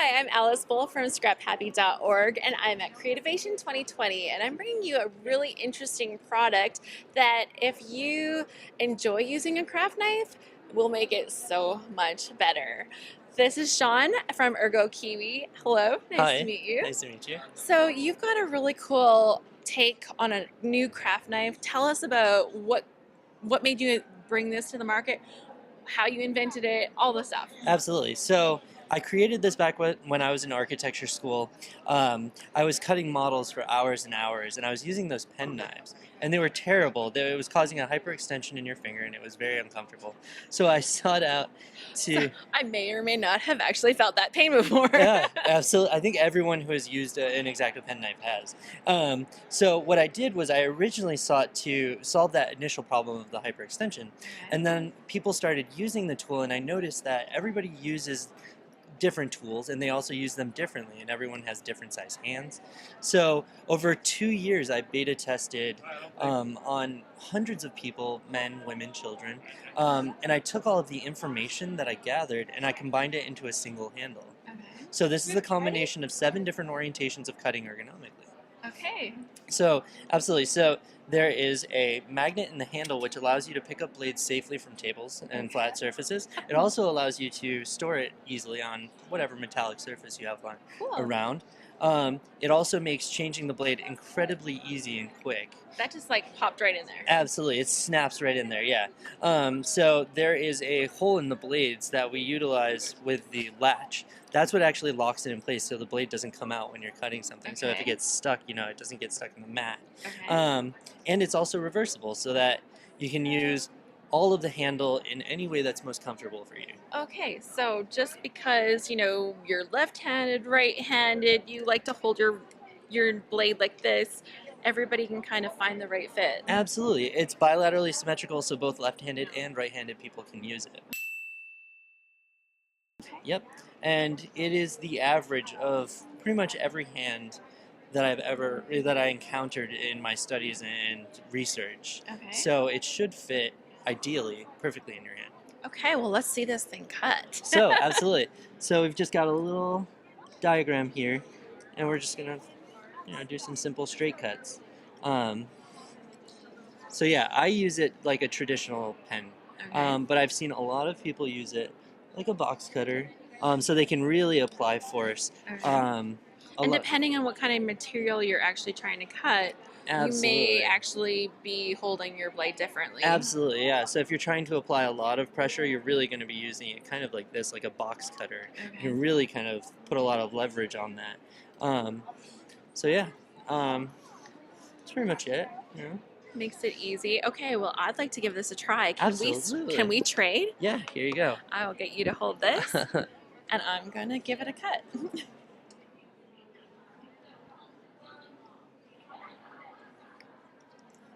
Hi, I'm Alice Bull from ScrapHappy.org, and I'm at Creativation 2020, and I'm bringing you a really interesting product that if you enjoy using a craft knife, will make it so much better. This is Sean from Ergo Kiwi. Hello, nice to Hi, meet you. nice to meet you. So you've got a really cool take on a new craft knife. Tell us about what made you bring this to the market, how you invented it, all the stuff. Absolutely. So I created this back when I was in architecture school. I was cutting models for hours and hours, and I was using those pen knives, and they were terrible. It was causing a hyperextension in your finger, and it was very uncomfortable. So I sought out to... I may or may not have actually felt that pain before. Yeah, absolutely. I think everyone who has used an X-Acto pen knife has. So what I did was I originally sought to solve that initial problem of the hyperextension, and then people started using the tool, and I noticed that everybody uses different tools and they also use them differently, and everyone has different size hands. So over 2 years I beta tested on hundreds of people, men, women, children, and I took all of the information that I gathered and I combined it into a single handle. So this is a combination of 7 different orientations of cutting ergonomically. Okay. So absolutely. So there is a magnet in the handle which allows you to pick up blades safely from tables and flat surfaces. It also allows you to store it easily on whatever metallic surface you have around. It also makes changing the blade incredibly easy and quick. That just like popped right in there. Absolutely, it snaps right in there, yeah. So there is a hole in the blades that we utilize with the latch. That's what actually locks it in place so the blade doesn't come out when you're cutting something. Okay. So if it gets stuck, it doesn't get stuck in the mat. Okay. And it's also reversible so that you can use all of the handle in any way that's most comfortable for you. Okay, so just because, you're left-handed, right-handed, you like to hold your blade like this, everybody can kind of find the right fit. Absolutely. It's bilaterally symmetrical, so both left-handed and right-handed people can use it. Yep. And it is the average of pretty much every hand that I encountered in my studies and research. Okay. So it should fit ideally perfectly in your hand. Okay, well let's see this thing cut. So absolutely. So we've just got a little diagram here, and we're just gonna do some simple straight cuts. So yeah, I use it like a traditional pen, okay. But I've seen a lot of people use it like a box cutter, so they can really apply force. Okay. And depending on what kind of material you're actually trying to cut, absolutely, you may actually be holding your blade differently. Absolutely, yeah. So if you're trying to apply a lot of pressure, you're really going to be using it kind of like this, like a box cutter. Okay. You can really kind of put a lot of leverage on that. So yeah, that's pretty much it. Makes it easy. Okay, well, I'd like to give this a try. Absolutely. Can we trade? Yeah, here you go. I will get you to hold this, and I'm going to give it a cut.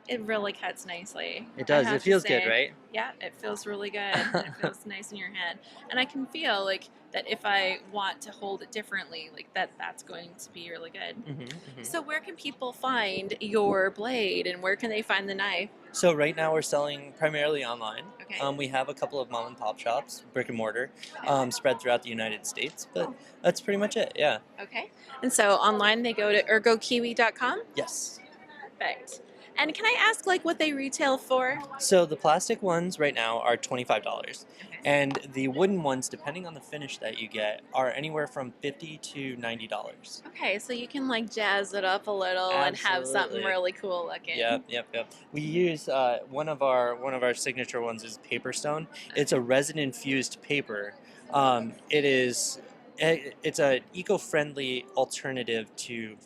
It really cuts nicely. It does. It feels good, right? Yeah, it feels really good. It feels nice in your hand. And I can feel like that if I want to hold it differently, like that's going to be really good. Mm-hmm, mm-hmm. So where can people find your blade, and where can they find the knife? So right now we're selling primarily online. Okay. We have a couple of mom and pop shops, brick and mortar, spread throughout the United States, but that's pretty much it, yeah. Okay. And so online they go to ergokiwi.com? Yes. Perfect. And can I ask what they retail for? So the plastic ones right now are $25. Okay. And the wooden ones, depending on the finish that you get, are anywhere from $50 to $90. Okay, so you can jazz it up a little. Absolutely. And have something really cool looking. Yep. We use one of our signature ones is Paper Stone. Okay. It's a resin infused paper. It's an eco-friendly alternative to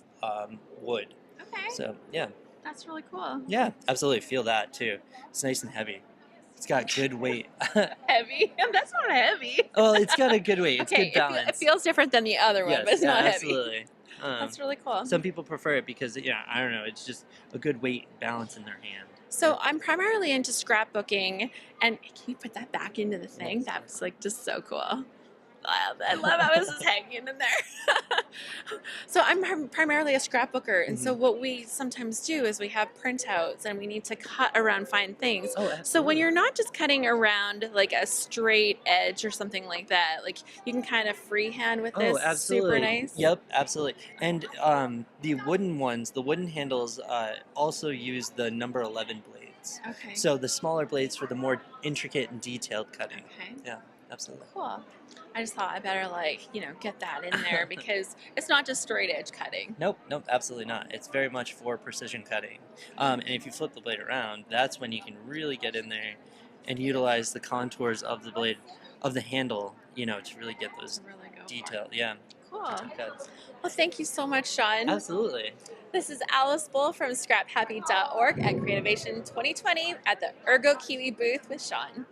wood. Okay. So yeah. That's really cool. Yeah, absolutely. Feel that too. It's nice and heavy. It's got good weight. Heavy? That's not heavy. Well, it's got a good weight. It's good balance. It feels different than the other one, but it's not absolutely. Heavy. That's really cool. Some people prefer it because, I don't know, it's just a good weight balance in their hand. So I'm primarily into scrapbooking, and can you put that back into the thing? That's just so cool. I love how this is hanging in there. So I'm primarily a scrapbooker, and so Mhm. what we sometimes do is we have printouts and we need to cut around fine things. Oh, So when absolutely. you're not just cutting around like a straight edge or something like that, like you can kind of freehand with Oh, this. Super absolutely. nice. Yep, absolutely. And the wooden ones, the wooden handles, also use the number 11 blades. Okay. So the smaller blades for the more intricate and detailed cutting. Okay. Yeah, absolutely. Cool. I just thought I better get that in there because it's not just straight edge cutting. Nope, nope, absolutely not. It's very much for precision cutting. And if you flip the blade around, that's when you can really get in there and utilize the contours of the blade, of the handle, to really get To those really go for detailed, it. yeah, Cool. detailed cuts. Well, thank you so much, Sean. Absolutely. This is Alice Bull from ScrapHappy.org at Creativation 2020 at the Ergo Kiwi booth with Sean.